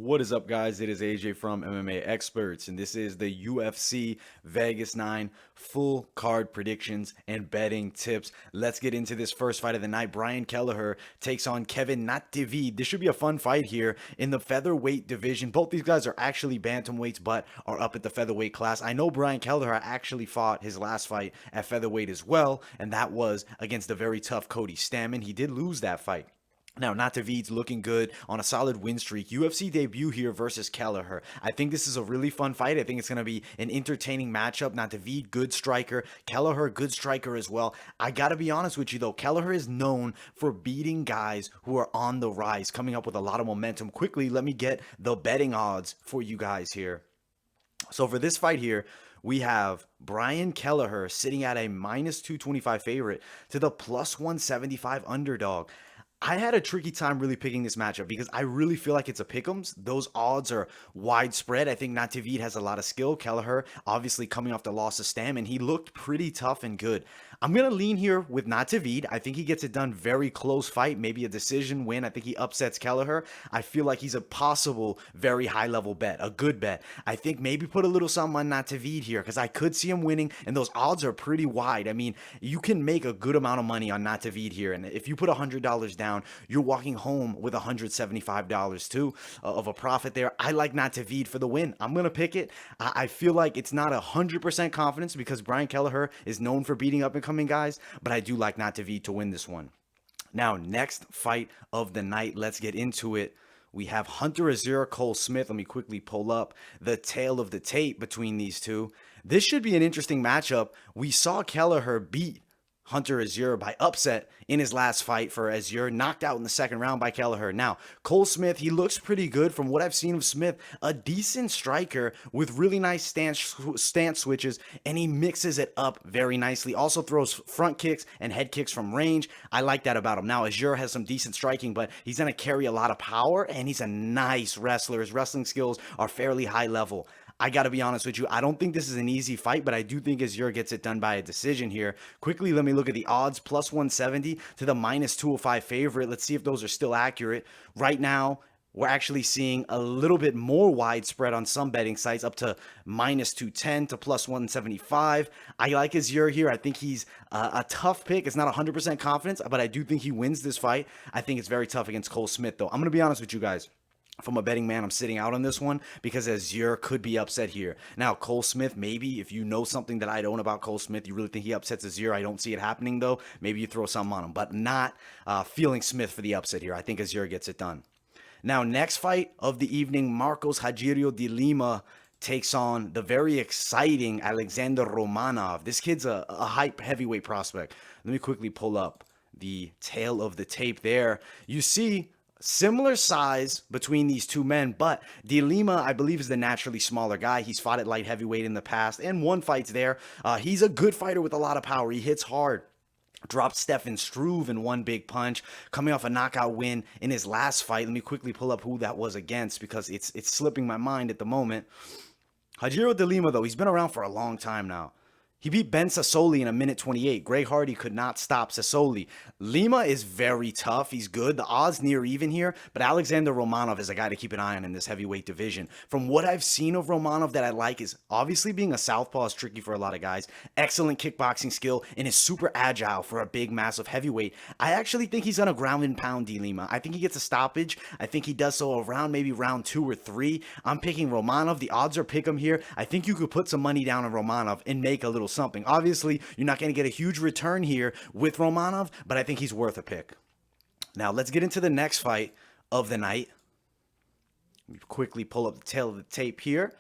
What is up, guys? It is AJ from MMA Experts, and this is the UFC Vegas 9 full card predictions and betting tips. Let's get into this first fight of the night. Brian Kelleher takes on Kevin Navade. This should be a fun fight here in the featherweight division. Both these guys are actually bantamweights, but are up at the featherweight class. I know Brian Kelleher actually fought his last fight at featherweight as well, and that was against the very tough Cody Stamann. He did lose that fight. Now, Navade's looking good on a solid win streak. UFC debut here versus Kelleher. I think this is a really fun fight. I think it's going to be an entertaining matchup. Navade, good striker. Kelleher, good striker as well. I got to be honest with you, though. Kelleher is known for beating guys who are on the rise, coming up with a lot of momentum. Quickly, let me get the betting odds for you guys here. So for this fight here, we have Brian Kelleher sitting at a minus 225 favorite to the plus 175 underdog. I had a tricky time really picking this matchup because I really feel like it's a pick'ems. Those odds are widespread. I think Navade has a lot of skill. Kelleher, obviously coming off the loss of Stamann, he looked pretty tough and good. I'm going to lean here with Navade. I think he gets it done very close fight, maybe a decision win. I think he upsets Kelleher. I feel like he's a possible very high level bet, a good bet. I think maybe put a little something on Navade here because I could see him winning, and those odds are pretty wide. I mean, you can make a good amount of money on Navade here, and if you put $100 down, you're walking home with $175 too of a profit there. I like Navade for the win. I'm going to pick it. I feel like it's not 100% confidence because Brian Kelleher is known for beating up and coming guys, but I do like Navade to win this one. Now, next fight of the night, let's get into it. We have Hunter Azure, Cole Smith. Let me quickly pull up the tail of the tape between these two. This should be an interesting matchup. We saw Kelleher beat Hunter Azure by upset in his last fight for Azure, knocked out in the second round by Kelleher. Now, Cole Smith, he looks pretty good from what I've seen of Smith, a decent striker with really nice stance switches, and he mixes it up very nicely. Also throws front kicks and head kicks from range. I like that about him. Now, Azure has some decent striking, but he's going to carry a lot of power, and he's a nice wrestler. His wrestling skills are fairly high level. I got to be honest with you. I don't think this is an easy fight, but I do think Azure gets it done by a decision here. Quickly, let me look at the odds. Plus 170 to the minus 205 favorite. Let's see if those are still accurate. Right now, we're actually seeing a little bit more widespread on some betting sites, up to minus 210 to plus 175. I like Azure here. I think he's a tough pick. It's not 100% confidence, but I do think he wins this fight. I think it's very tough against Cole Smith, though. I'm going to be honest with you guys. From a betting man, I'm sitting out on this one because Azure could be upset here. Now, Cole Smith, maybe if you know something that I don't about Cole Smith, you really think he upsets Azure. I don't see it happening, though. Maybe you throw something on him, but not feeling Smith for the upset here. I think Azure gets it done. Now, next fight of the evening, Marcos Rogerio de Lima takes on the very exciting Alexander Romanov. This kid's a hype heavyweight prospect. Let me quickly pull up the tail of the tape there. You see similar size between these two men, but De Lima, I believe, is the naturally smaller guy. He's fought at light heavyweight in the past and won fights there. He's a good fighter with a lot of power. He hits hard. Dropped Stefan Struve in one big punch, coming off a knockout win in his last fight. Let me quickly pull up who that was against because it's slipping my mind at the moment. Rogerio de Lima, though, he's been around for a long time now. He beat Ben Sassoli in a minute 28. Greg Hardy could not stop Sassoli. Lima is very tough. He's good. The odds near even here, but Alexander Romanov is a guy to keep an eye on in this heavyweight division. From what I've seen of Romanov that I like is obviously being a southpaw is tricky for a lot of guys. Excellent kickboxing skill and is super agile for a big, massive heavyweight. I actually think he's gonna ground and pound De Lima. I think he gets a stoppage. I think he does so around maybe round 2 or 3. I'm picking Romanov. The odds are pick him here. I think you could put some money down on Romanov and make a little something. Obviously, you're not going to get a huge return here with Romanov, but I think he's worth a pick. Now, let's get into the next fight of the night. Let me quickly pull up the tail of the tape here.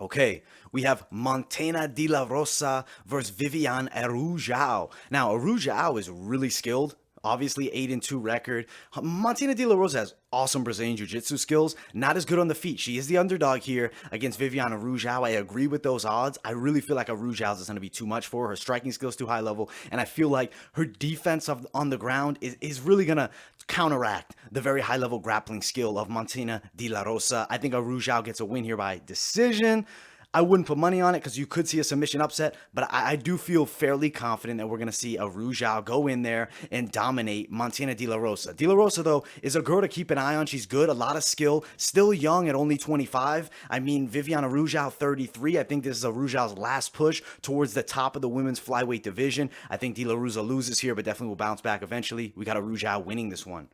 Okay, we have Montana de la Rosa versus Viviana Aruja. Now, Aruja is really skilled. Obviously, 8-2 record. Montana de la Rosa has awesome Brazilian Jiu-Jitsu skills. Not as good on the feet. She is the underdog here against Viviana Aruja. I agree with those odds. I really feel like Aruja is going to be too much for her. Her striking skills too high level. And I feel like her defense on the ground is really going to counteract the very high level grappling skill of Montana de la Rosa. I think Aruja gets a win here by decision. I wouldn't put money on it because you could see a submission upset, but I do feel fairly confident that we're going to see Aruja go in there and dominate Montana De La Rosa. De La Rosa, though, is a girl to keep an eye on. She's good, a lot of skill, still young at only 25. I mean, Viviana Aruja, 33. I think this is Aruja's last push towards the top of the women's flyweight division. I think De La Rosa loses here, but definitely will bounce back eventually. We got Aruja winning this one.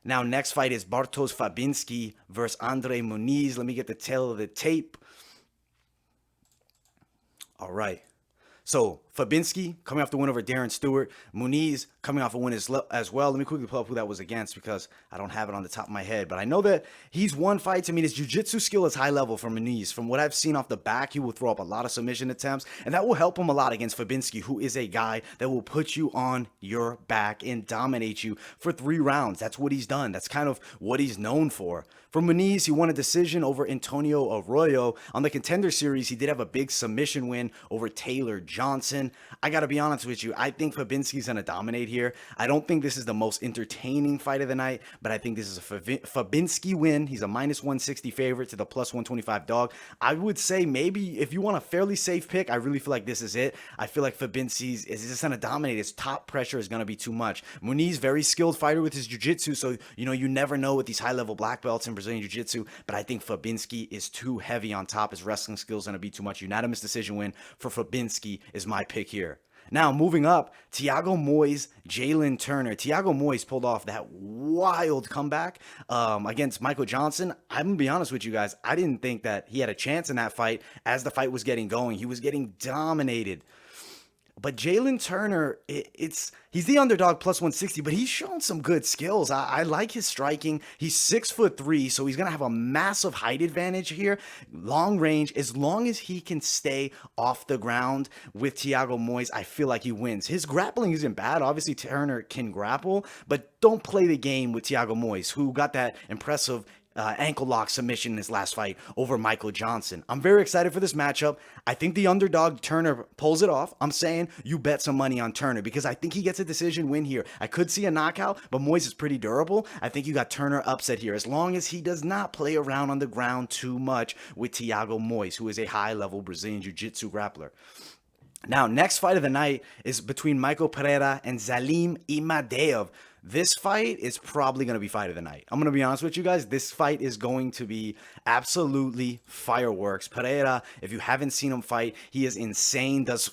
Now, next fight is Bartosz Fabinski versus Andre Muniz. Let me get the tail of the tape. All right. So, Fabinski coming off the win over Darren Stewart. Muniz coming off a win as well. Let me quickly pull up who that was against because I don't have it on the top of my head. But I know that he's won fights. I mean, his jiu-jitsu skill is high level for Muniz. From what I've seen off the back, he will throw up a lot of submission attempts. And that will help him a lot against Fabinski, who is a guy that will put you on your back and dominate you for 3 rounds. That's what he's done. That's kind of what he's known for. For Muniz, he won a decision over Antonio Arroyo. On the Contender Series, he did have a big submission win over Taylor Johnson. I got to be honest with you. I think Fabinski's going to dominate here. I don't think this is the most entertaining fight of the night, but I think this is a Fabinski win. He's a minus 160 favorite to the plus 125 dog. I would say maybe if you want a fairly safe pick, I really feel like this is it. I feel like Fabinski's is just going to dominate. His top pressure is going to be too much. Muniz, very skilled fighter with his jiu-jitsu, so you never know with these high-level black belts in Brazilian Jiu-Jitsu, but I think Fabinski is too heavy on top. His wrestling skills are going to be too much. Unanimous decision win for Fabinski is my pick here. Now, moving up, Thiago Moyes, Jalen Turner. Thiago Moyes pulled off that wild comeback against Michael Johnson. I'm going to be honest with you guys. I didn't think that he had a chance in that fight as the fight was getting going. He was getting dominated. But Jalen Turner, he's the underdog plus 160, but he's shown some good skills. I like his striking. He's 6'3", so he's going to have a massive height advantage here. Long range, as long as he can stay off the ground with Thiago Moyes, I feel like he wins. His grappling isn't bad. Obviously, Turner can grapple, but don't play the game with Thiago Moyes, who got that impressive ankle lock submission in his last fight over Michael Johnson. I'm very excited for this matchup. I think the underdog Turner pulls it off. I'm saying you bet some money on Turner because I think he gets a decision win here. I could see a knockout, but Moyes is pretty durable. I think you got Turner upset here as long as he does not play around on the ground too much with Thiago Moyes, who is a high-level Brazilian Jiu-Jitsu grappler. Now, next fight of the night is between Michael Pereira and Zalim Imadev. This fight is probably going to be fight of the night. I'm going to be honest with you guys. This fight is going to be absolutely fireworks. Pereira, if you haven't seen him fight, he is insane. Does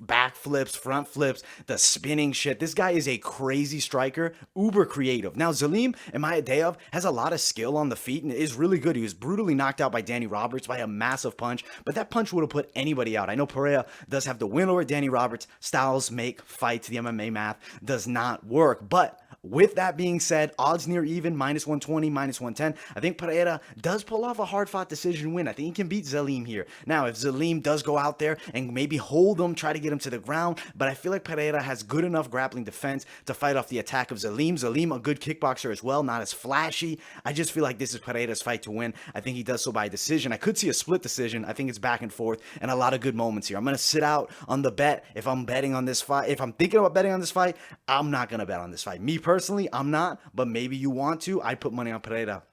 backflips, front flips, the spinning shit. This guy is a crazy striker, uber creative. Now, Zalim Imadev has a lot of skill on the feet and is really good. He was brutally knocked out by Danny Roberts by a massive punch, but that punch would have put anybody out. I know Pereira does have the win over Danny Roberts. Styles make fights. The MMA math does not work, but with that being said, odds near even, minus 120, minus 110. I think Pereira does pull off a hard-fought decision win. I think he can beat Zalim here. Now, if Zalim does go out there and maybe hold him, try to get him to the ground, but I feel like Pereira has good enough grappling defense to fight off the attack of Zalim. Zalim, a good kickboxer as well, not as flashy. I just feel like this is Pereira's fight to win. I think he does so by decision. I could see a split decision. I think it's back and forth and a lot of good moments here. I'm going to sit out on the bet if I'm betting on this fight. If I'm thinking about betting on this fight, I'm not going to bet on this fight. Me personally, I'm not, but maybe you want to. I'd put money on Pereira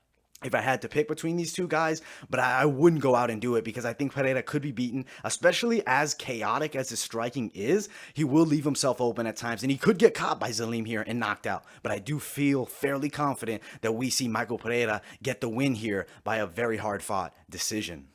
if I had to pick between these two guys, but I wouldn't go out and do it because I think Pereira could be beaten, especially as chaotic as his striking is. He will leave himself open at times, and he could get caught by Zalim here and knocked out. But I do feel fairly confident that we see Michael Pereira get the win here by a very hard-fought decision.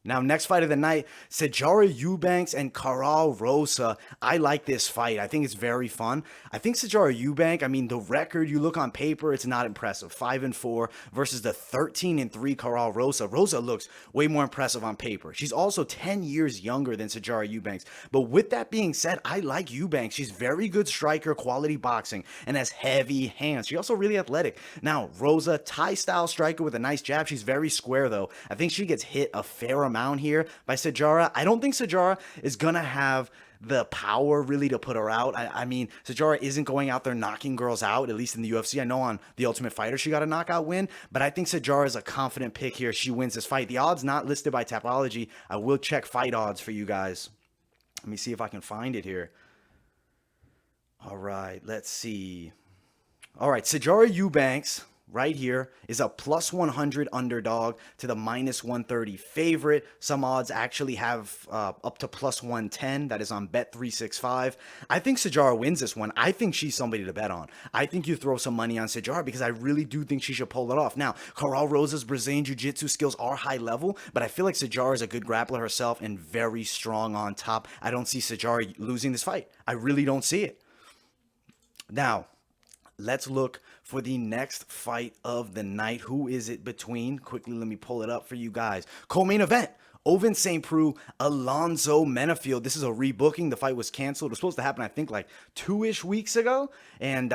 Now, next fight of the night, Sajara Eubanks and Carla Rosa. I like this fight. I think it's very fun. I think Sajara Eubanks, I mean, the record, you look on paper, it's not impressive. 5-4 versus the 13-3 Carla Rosa. Rosa looks way more impressive on paper. She's also 10 years younger than Sajara Eubanks. But with that being said, I like Eubanks. She's very good striker, quality boxing, and has heavy hands. She's also really athletic. Now, Rosa, Thai-style striker with a nice jab. She's very square, though. I think she gets hit a fair amount here by Sajara. I don't think Sajara is gonna have the power really to put her out. I mean, Sajara isn't going out there knocking girls out, at least in the UFC. I know on The Ultimate Fighter she got a knockout win, but I think Sajara is a confident pick here. She wins this fight. The odds not listed by Tapology. I will check fight odds for you guys. Let me see if I can find it here. All right, let's see. All right, Sajara Eubanks right here is a plus 100 underdog to the minus 130 favorite. Some odds actually have up to plus 110. That is on Bet365. I think Sajara wins this one. I think she's somebody to bet on. I think you throw some money on Sajara because I really do think she should pull it off. Now, Rosa's Brazilian Jiu-Jitsu skills are high level, but I feel like Sajara is a good grappler herself and very strong on top. I don't see Sajara losing this fight. I really don't see it. Now, let's look for the next fight of the night. Who is it between? Quickly, let me pull it up for you guys. Co-main event. Ovince SaintPreux, Alonzo Mansfield. This is a rebooking. The fight was canceled. It was supposed to happen, I think, like 2-ish weeks ago. And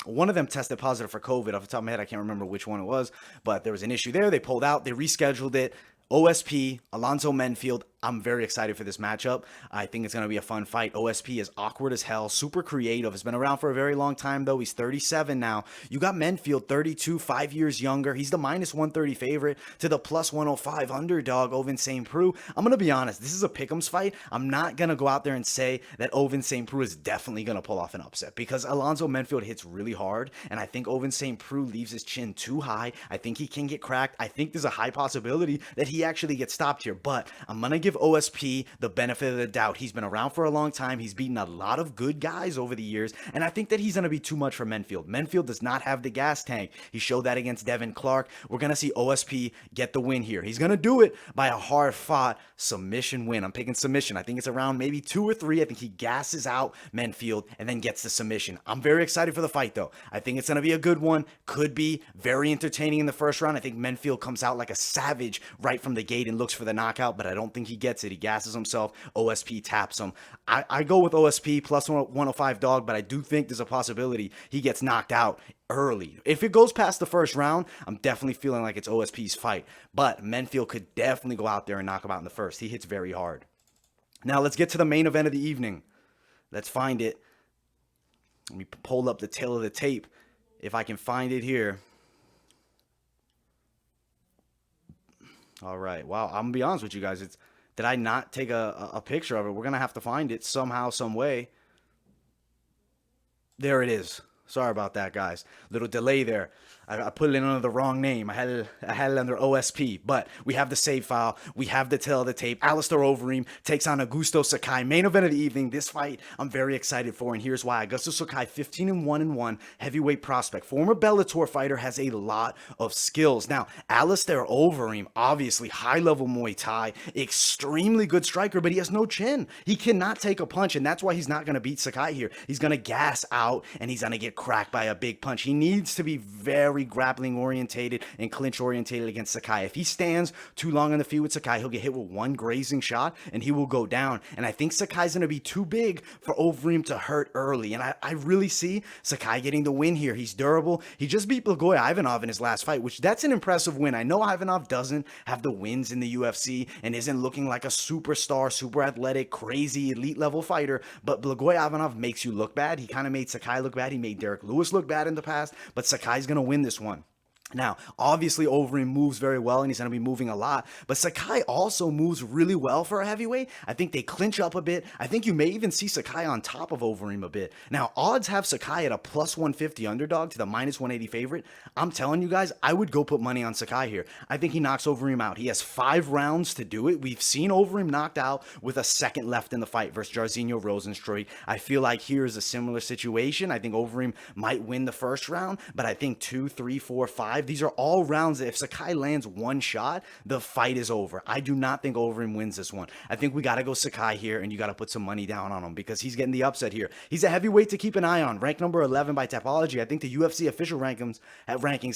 one of them tested positive for COVID. Off the top of my head, I can't remember which one it was. But there was an issue there. They pulled out. They rescheduled it. OSP, Alonzo Mansfield. I'm very excited for this matchup. I think it's going to be a fun fight. OSP is awkward as hell, super creative. Has been around for a very long time, though. He's 37 now. You got Mansfield, 32, 5 years younger. He's the minus 130 favorite to the plus 105 underdog, Ovince SaintPreux. I'm going to be honest. This is a pick'ems fight. I'm not going to go out there and say that Ovince SaintPreux is definitely going to pull off an upset because Alonzo Mansfield hits really hard, and I think Ovince SaintPreux leaves his chin too high. I think he can get cracked. I think there's a high possibility that he actually gets stopped here, but I'm going to give OSP the benefit of the doubt. He's been around for a long time. He's beaten a lot of good guys over the years, and I think that he's going to be too much for Mansfield. Mansfield does not have the gas tank. He showed that against Devin Clark. We're going to see OSP get the win here. He's going to do it by a hard-fought submission win. I'm picking submission. I think it's around maybe 2 or 3. I think he gasses out Mansfield and then gets the submission. I'm very excited for the fight, though. I think it's going to be a good one. Could be very entertaining in the first round. I think Mansfield comes out like a savage right from the gate and looks for the knockout, but I don't think he gets it. He gasses himself. OSP taps him. I go with OSP plus 105 dog, but I do think there's a possibility he gets knocked out early. If it goes past the first round, I'm definitely feeling like it's OSP's fight, but Mansfield could definitely go out there and knock him out in the first. He hits very hard. Now let's get to the main event of the evening. Let's find it. Let me pull up the tail of the tape if I can find it here. All right. Wow. I'm going to be honest with you guys. Did I not take a picture of it? We're going to have to find it somehow, some way. There it is. Sorry about that, guys. Little delay there. I put it in under the wrong name. I had it under OSP, but we have the save file. We have the tail of the tape. Alistair Overeem takes on Augusto Sakai. Main event of the evening. This fight I'm very excited for, and here's why. Augusto Sakai, 15-1-1, heavyweight prospect. Former Bellator fighter, has a lot of skills. Now, Alistair Overeem, obviously high-level Muay Thai, extremely good striker, but he has no chin. He cannot take a punch, and that's why he's not going to beat Sakai here. He's going to gas out, and he's going to get cracked by a big punch. He needs to be very grappling orientated and clinch orientated against Sakai. If he stands too long on the feet with Sakai, he'll get hit with one grazing shot and he will go down. And I think Sakai's going to be too big for Overeem to hurt early. And I really see Sakai getting the win here. He's durable. He just beat Blagoy Ivanov in his last fight, which that's an impressive win. I know Ivanov doesn't have the wins in the UFC and isn't looking like a superstar, super athletic, crazy elite level fighter, but Blagoy Ivanov makes you look bad. He kind of made Sakai look bad. He made Derek Lewis look bad in the past, but Sakai's going to win this one. Now, obviously, Overeem moves very well, and he's going to be moving a lot, but Sakai also moves really well for a heavyweight. I think they clinch up a bit. I think you may even see Sakai on top of Overeem a bit. Now, odds have Sakai at a plus 150 underdog to the minus 180 favorite. I'm telling you guys, I would go put money on Sakai here. I think he knocks Overeem out. He has 5 rounds to do it. We've seen Overeem knocked out with a second left in the fight versus Jairzinho Rosenstruik. I feel like here's a similar situation. I think Overeem might win the first round, but I think 2, 3, 4, 5, these are all rounds that if Sakai lands one shot, the fight is over. I do not think Overeem wins this one. I think we got to go Sakai here, and you got to put some money down on him because he's getting the upset here. He's a heavyweight to keep an eye on. Ranked number 11 by Tapology. I think the UFC official rankings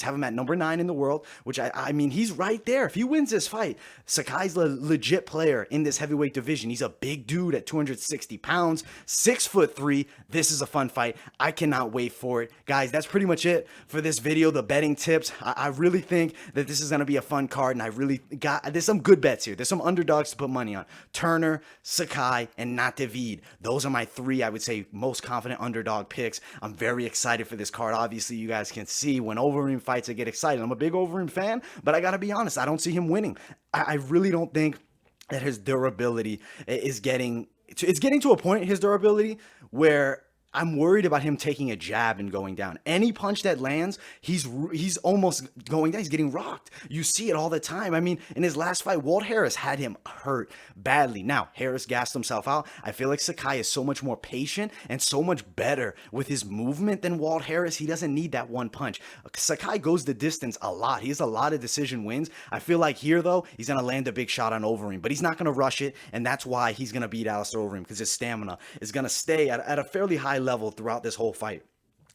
have him at number 9 in the world, which I mean, he's right there. If he wins this fight, Sakai's a legit player in this heavyweight division. He's a big dude at 260 pounds, 6'3". This is a fun fight. I cannot wait for it. Guys, that's pretty much it for this video, the betting tips. I really think that this is going to be a fun card, and there's some good bets here. There's some underdogs to put money on. Turner, Sakai, and Navade. Those are my 3, I would say, most confident underdog picks. I'm very excited for this card. Obviously, you guys can see when Overeem fights, I get excited. I'm a big Overeem fan, but I got to be honest, I don't see him winning. I really don't think that his durability is getting to a point, his durability, where I'm worried about him taking a jab and going down. Any punch that lands, he's almost going down. He's getting rocked. You see it all the time. I mean, in his last fight, Walt Harris had him hurt badly. Now, Harris gassed himself out. I feel like Sakai is so much more patient and so much better with his movement than Walt Harris. He doesn't need that one punch. Sakai goes the distance a lot. He has a lot of decision wins. I feel like here, though, he's going to land a big shot on Overeem, but he's not going to rush it, and that's why he's going to beat Alistair Overeem, because his stamina is going to stay at a fairly high level throughout this whole fight.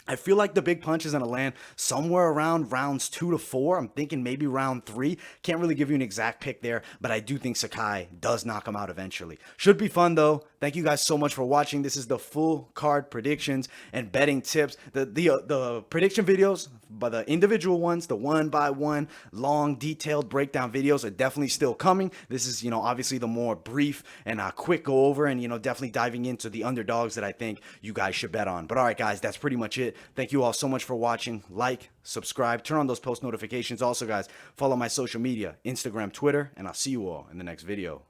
I feel like the big punch is going to land somewhere around rounds 2 to 4. I'm thinking maybe round 3. Can't really give you an exact pick there, but I do think Sakai does knock him out eventually. Should be fun, though. Thank you guys so much for watching. This is the full card predictions and betting tips. The prediction videos, but the individual ones, the one-by-one, long, detailed breakdown videos are definitely still coming. This is, obviously the more brief and quick go over and, definitely diving into the underdogs that I think you guys should bet on. But all right, guys, that's pretty much it. Thank you all so much for watching. Like, subscribe, turn on those post notifications. Also, guys, follow my social media, Instagram, Twitter, and I'll see you all in the next video.